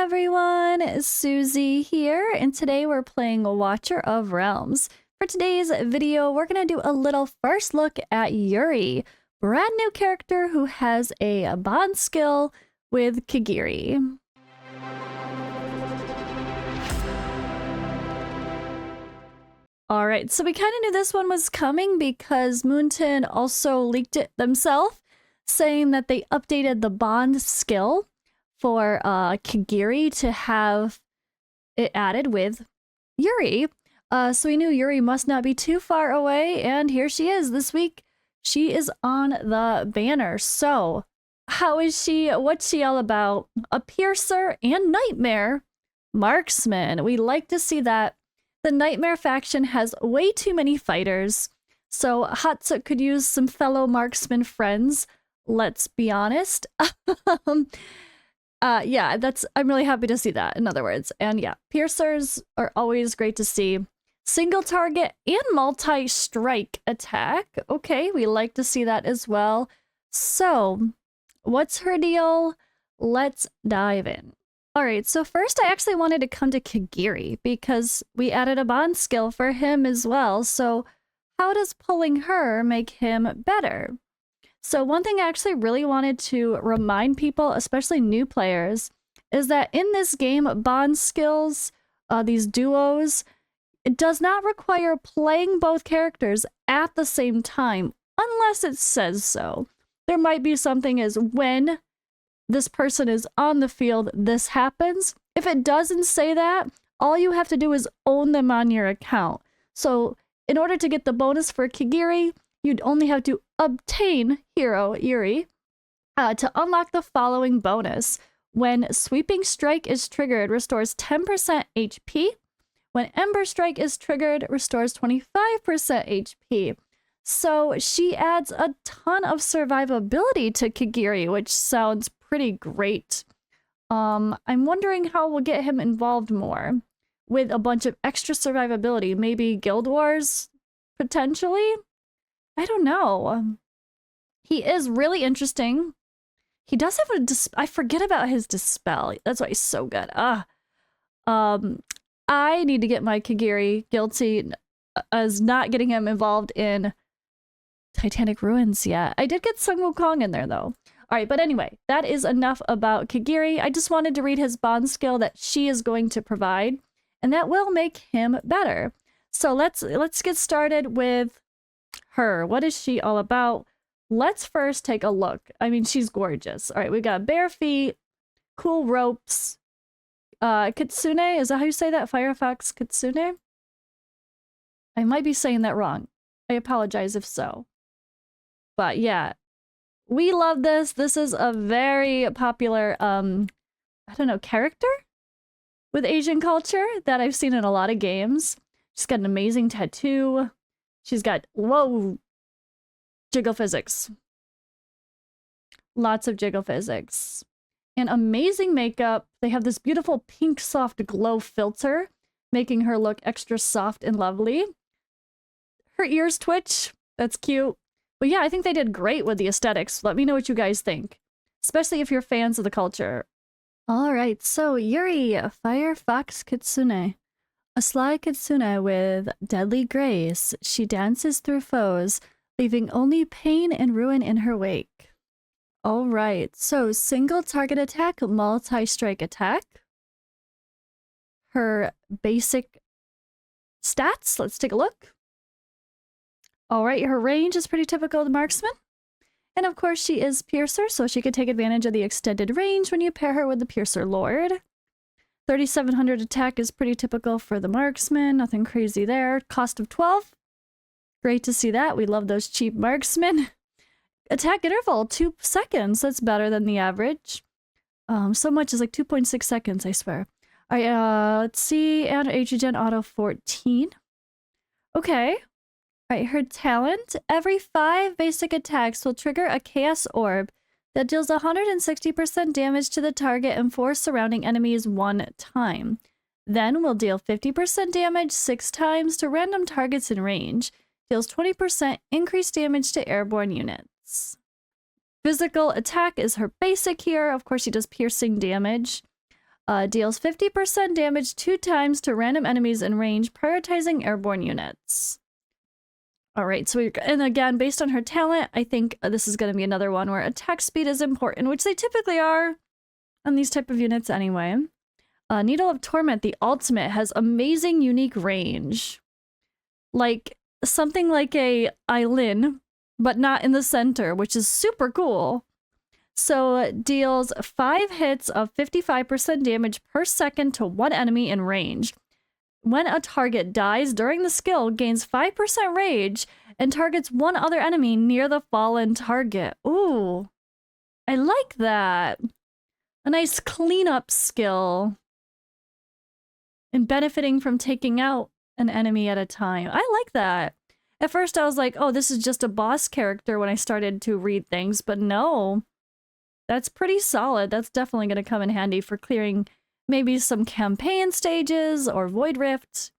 everyone, Suzi here, and today we're playing Watcher of Realms. For today's video, we're going to do a little first look at Yuri, brand new character who has a bond skill with Kigiri. Alright, so we kind of knew this one was coming because Moonton also leaked it themselves, saying that they updated the bond skill for Kigiri to have it added with Yuri. So we knew Yuri must not be too far away, and here she is this week. She is on the banner. So, how is she? What's she all about? A piercer and nightmare marksman. We like to see that. The nightmare faction has way too many fighters, so Hatsuk could use some fellow marksman friends. Let's be honest. Yeah, I'm really happy to see that, in other words. And yeah, piercers are always great to see. Single target and multi-strike attack. Okay, we like to see that as well. So, what's her deal? Let's dive in. Alright, so first I actually wanted to come to Kigiri because we added a bond skill for him as well. So, how does pulling her make him better? So one thing I actually really wanted to remind people, especially new players, is that in this game, bond skills, these duos, it does not require playing both characters at the same time, unless it says so. There might be something as when this person is on the field, this happens. If it doesn't say that, all you have to do is own them on your account. So in order to get the bonus for Kigiri, you'd only have to obtain hero Yuri to unlock the following bonus. When Sweeping Strike is triggered, restores 10% HP. When Ember Strike is triggered, restores 25% HP. So she adds a ton of survivability to Kigiri, which sounds pretty great. I'm wondering how we'll get him involved more with a bunch of extra survivability. Maybe Guild Wars, potentially? I don't know. He is really interesting. He does have a I forget about his dispel. That's why he's so good. I need to get my Kigiri guilty as not getting him involved in Titanic Ruins yet. I did get Sun Wukong in there though. Alright, but anyway, that is enough about Kigiri. I just wanted to read his bond skill that she is going to provide, and that will make him better. So let's get started with her. What is she all about? Let's first take a look. I mean, she's gorgeous. All right, we got bare feet, cool ropes. Kitsune, is that how you say that? Firefox Kitsune? I might be saying that wrong. I apologize if so. But yeah, we love this. This is a very popular, I don't know, character with Asian culture that I've seen in a lot of games. She's got an amazing tattoo. She's got, whoa, jiggle physics. Lots of jiggle physics. And amazing makeup. They have this beautiful pink soft glow filter, making her look extra soft and lovely. Her ears twitch. That's cute. But yeah, I think they did great with the aesthetics. Let me know what you guys think, especially if you're fans of the culture. Alright, so Yuri, Firefox Kitsune. A sly kitsune with deadly grace, she dances through foes, leaving only pain and ruin in her wake. Alright, so single target attack, multi-strike attack. Her basic stats, let's take a look. Alright, her range is pretty typical of the marksman. And of course she is piercer, so she could take advantage of the extended range when you pair her with the piercer lord. 3700 attack is pretty typical for the marksman, nothing crazy there. Cost of 12. Great to see that. We love those cheap marksmen. Attack interval, 2 seconds. That's better than the average. So much is like 2.6 seconds, I swear. Alright, let's see. And H-Gen Auto 14. Okay. Alright, her talent. Every 5 basic attacks will trigger a Chaos Orb that deals 160% damage to the target and 4 surrounding enemies 1 time. Then will deal 50% damage 6 times to random targets in range. Deals 20% increased damage to airborne units. Physical attack is her basic here. Of course, she does piercing damage. Deals 50% damage 2 times to random enemies in range, prioritizing airborne units. All right, so and again, based on her talent, I think this is going to be another one where attack speed is important, which they typically are on these type of units anyway. Needle of Torment, the ultimate, has amazing unique range. Like something like a Eileen, but not in the center, which is super cool. So deals 5 hits of 55% damage per second to one enemy in range. When a target dies during the skill, gains 5% rage and targets one other enemy near the fallen target. Ooh, I like that. A nice cleanup skill. And benefiting from taking out an enemy at a time. I like that. At first I was like, oh, this is just a boss character when I started to read things, but no. That's pretty solid. That's definitely going to come in handy for clearing maybe some campaign stages or Void Rift.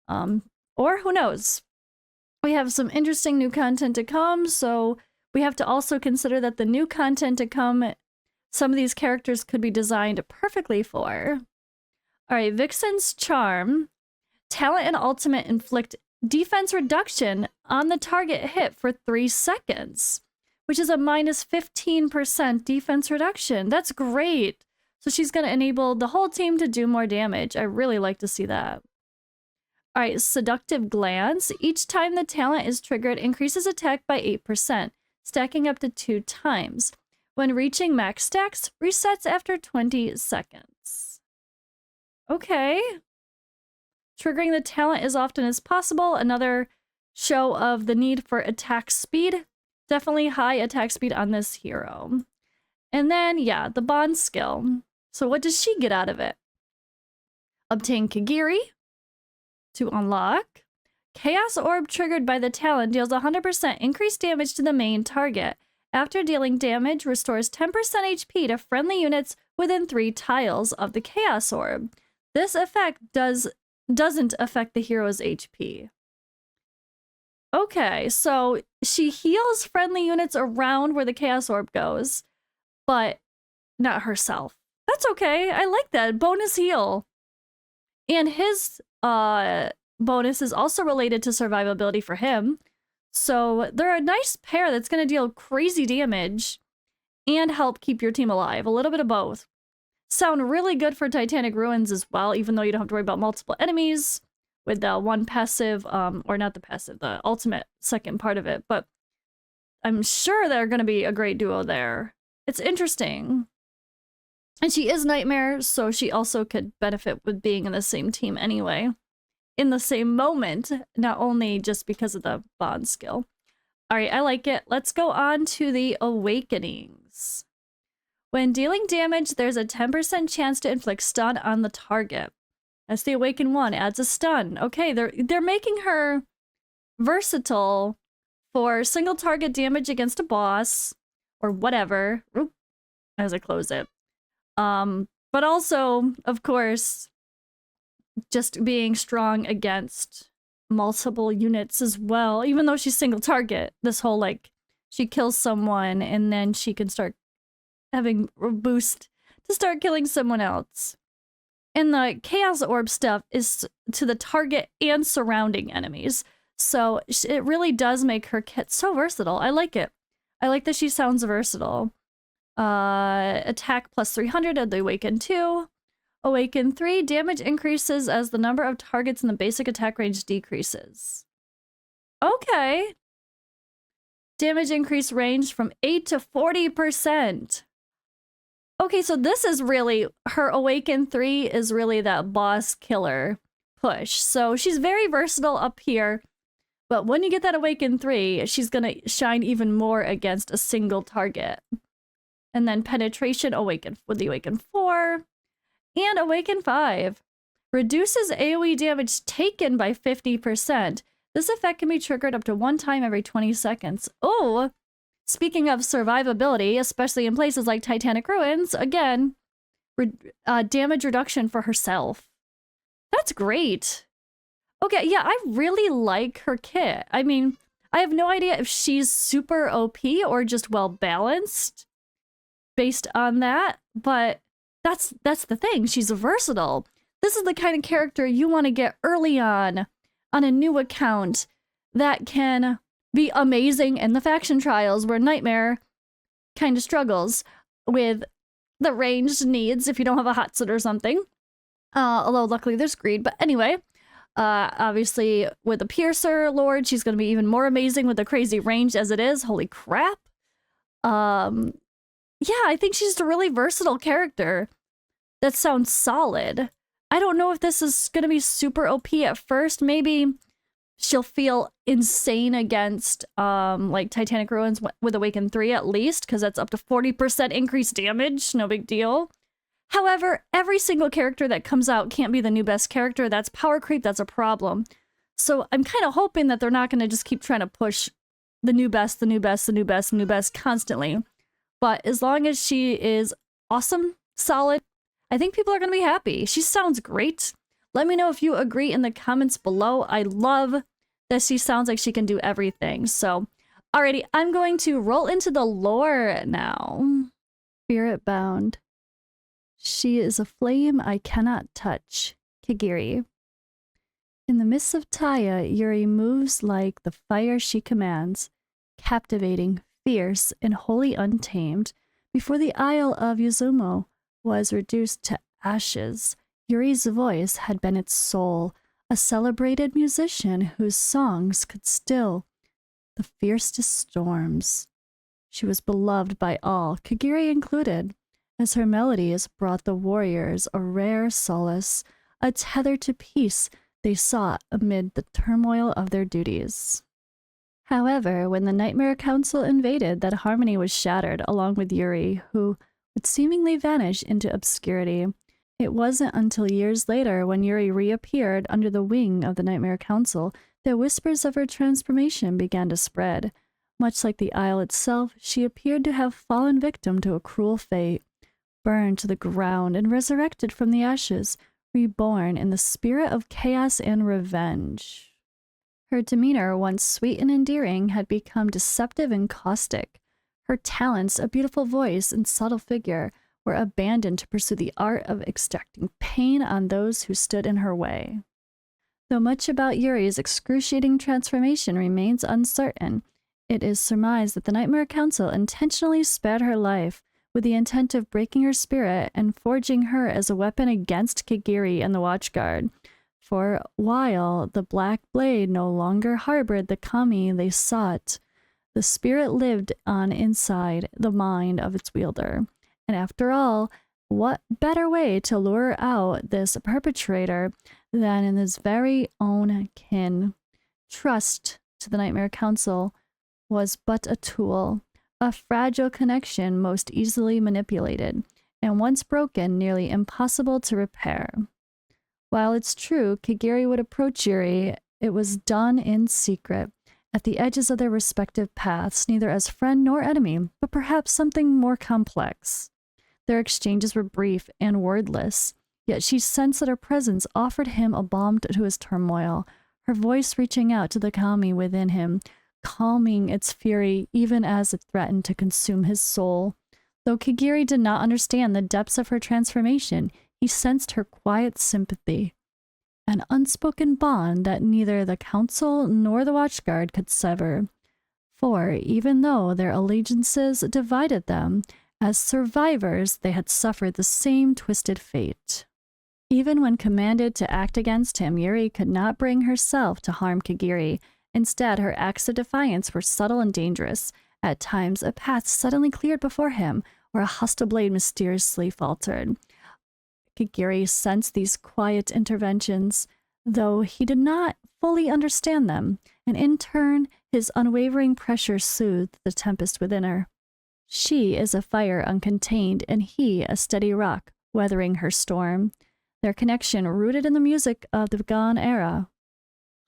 Or who knows? We have some interesting new content to come, so we have to also consider that the new content to come, some of these characters could be designed perfectly for. All right, Vixen's Charm. Talent and ultimate inflict defense reduction on the target hit for 3 seconds, which is a minus 15% defense reduction. That's great. So she's going to enable the whole team to do more damage. I really like to see that. All right, Seductive Glance. Each time the talent is triggered, increases attack by 8%, stacking up to 2 times. When reaching max stacks, resets after 20 seconds. Okay. Triggering the talent as often as possible. Another show of the need for attack speed. Definitely high attack speed on this hero. And then, yeah, the bond skill. So what does she get out of it? Obtain Kigiri to unlock. Chaos Orb triggered by the talent deals 100% increased damage to the main target. After dealing damage, restores 10% HP to friendly units within 3 tiles of the Chaos Orb. This effect doesn't affect the hero's HP. Okay, so she heals friendly units around where the Chaos Orb goes, but not herself. That's okay. I like that. Bonus heal. And his bonus is also related to survivability for him. So they're a nice pair that's going to deal crazy damage and help keep your team alive. A little bit of both. Sound really good for Titanic Ruins as well, even though you don't have to worry about multiple enemies with the one passive, or not the passive, the ultimate second part of it. But I'm sure they're going to be a great duo there. It's interesting. And she is Nightmare, so she also could benefit with being in the same team anyway. In the same moment, not only just because of the bond skill. All right, I like it. Let's go on to the Awakenings. When dealing damage, there's a 10% chance to inflict stun on the target. That's the Awaken 1, adds a stun. Okay, they're making her versatile for single target damage against a boss, or whatever. Oop, as I close it. But also, of course, just being strong against multiple units as well, even though she's single target. This whole, like, she kills someone and then she can start having a boost to start killing someone else. And the Chaos Orb stuff is to the target and surrounding enemies. So it really does make her kit so versatile. I like it. I like that she sounds versatile. Attack plus 300 of the Awaken 2. Awaken 3, damage increases as the number of targets in the basic attack range decreases. Okay. Damage increase range from 8 to 40%. Okay, so this is really, her Awaken 3 is really that boss killer push. So she's very versatile up here, but when you get that Awaken 3, she's gonna shine even more against a single target. And then Penetration Awaken with the Awaken 4. And Awaken 5. Reduces AoE damage taken by 50%. This effect can be triggered up to 1 time every 20 seconds. Oh! Speaking of survivability, especially in places like Titanic Ruins, again, damage reduction for herself. That's great. Okay, yeah, I really like her kit. I mean, I have no idea if she's super OP or just well balanced based on that, but That's the thing. She's versatile. This is the kind of character you want to get early on a new account that can be amazing in the faction trials where Nightmare kind of struggles with the ranged needs if you don't have a Hatsuit or something. Although luckily there's Greed. But anyway, obviously with the Piercer Lord, she's going to be even more amazing with the crazy range as it is. Holy crap. Yeah, I think she's a really versatile character that sounds solid. I don't know if this is going to be super OP at first. Maybe she'll feel insane against like Titanic Ruins with Awaken 3 at least, because that's up to 40% increased damage. No big deal. However, every single character that comes out can't be the new best character. That's power creep. That's a problem. So I'm kind of hoping that they're not going to just keep trying to push the new best, the new best, the new best, the new best constantly. But as long as she is awesome, solid, I think people are going to be happy. She sounds great. Let me know if you agree in the comments below. I love that she sounds like she can do everything. So, alrighty, I'm going to roll into the lore now. Spirit bound. She is a flame I cannot touch. Kigiri. In the midst of Taya, Yuri moves like the fire she commands, captivating, fierce, and wholly untamed. Before the Isle of Yuzumo was reduced to ashes, Yuri's voice had been its soul, a celebrated musician whose songs could still the fiercest storms. She was beloved by all, Kigiri included, as her melodies brought the warriors a rare solace, a tether to peace they sought amid the turmoil of their duties. However, when the Nightmare Council invaded, that harmony was shattered, along with Yuri, who would seemingly vanish into obscurity. It wasn't until years later, when Yuri reappeared under the wing of the Nightmare Council, that whispers of her transformation began to spread. Much like the Isle itself, she appeared to have fallen victim to a cruel fate, burned to the ground and resurrected from the ashes, reborn in the spirit of chaos and revenge. Her demeanor, once sweet and endearing, had become deceptive and caustic. Her talents, a beautiful voice and subtle figure, were abandoned to pursue the art of extracting pain on those who stood in her way. Though much about Yuri's excruciating transformation remains uncertain, it is surmised that the Nightmare Council intentionally spared her life with the intent of breaking her spirit and forging her as a weapon against Kigiri and the Watchguard. For while the Black Blade no longer harbored the kami they sought, the spirit lived on inside the mind of its wielder. And after all, what better way to lure out this perpetrator than in his very own kin? Trust to the Nightmare Council was but a tool, a fragile connection most easily manipulated, and once broken, nearly impossible to repair. While it's true, Kigiri would approach Yuri, it was done in secret, at the edges of their respective paths, neither as friend nor enemy, but perhaps something more complex. Their exchanges were brief and wordless, yet she sensed that her presence offered him a balm to his turmoil, her voice reaching out to the kami within him, calming its fury even as it threatened to consume his soul. Though Kigiri did not understand the depths of her transformation, he sensed her quiet sympathy, an unspoken bond that neither the council nor the Watchguard could sever. For even though their allegiances divided them, as survivors they had suffered the same twisted fate. Even when commanded to act against him, Yuri could not bring herself to harm Kigiri. Instead, her acts of defiance were subtle and dangerous. At times, a path suddenly cleared before him, or a hostile blade mysteriously faltered. Kigiri sensed these quiet interventions, though he did not fully understand them, and in turn, his unwavering pressure soothed the tempest within her. She is a fire uncontained, and he a steady rock, weathering her storm. Their connection, rooted in the music of the bygone era,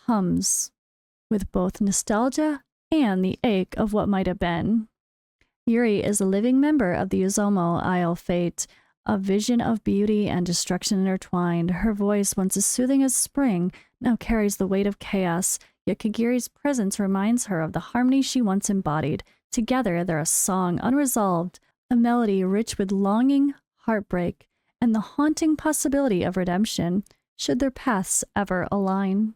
hums with both nostalgia and the ache of what might have been. Yuri is a living member of the Yuzumo Isle fate, a vision of beauty and destruction intertwined. Her voice, once as soothing as spring, now carries the weight of chaos, yet Kigiri's presence reminds her of the harmony she once embodied. Together, they're a song unresolved, a melody rich with longing, heartbreak, and the haunting possibility of redemption should their paths ever align.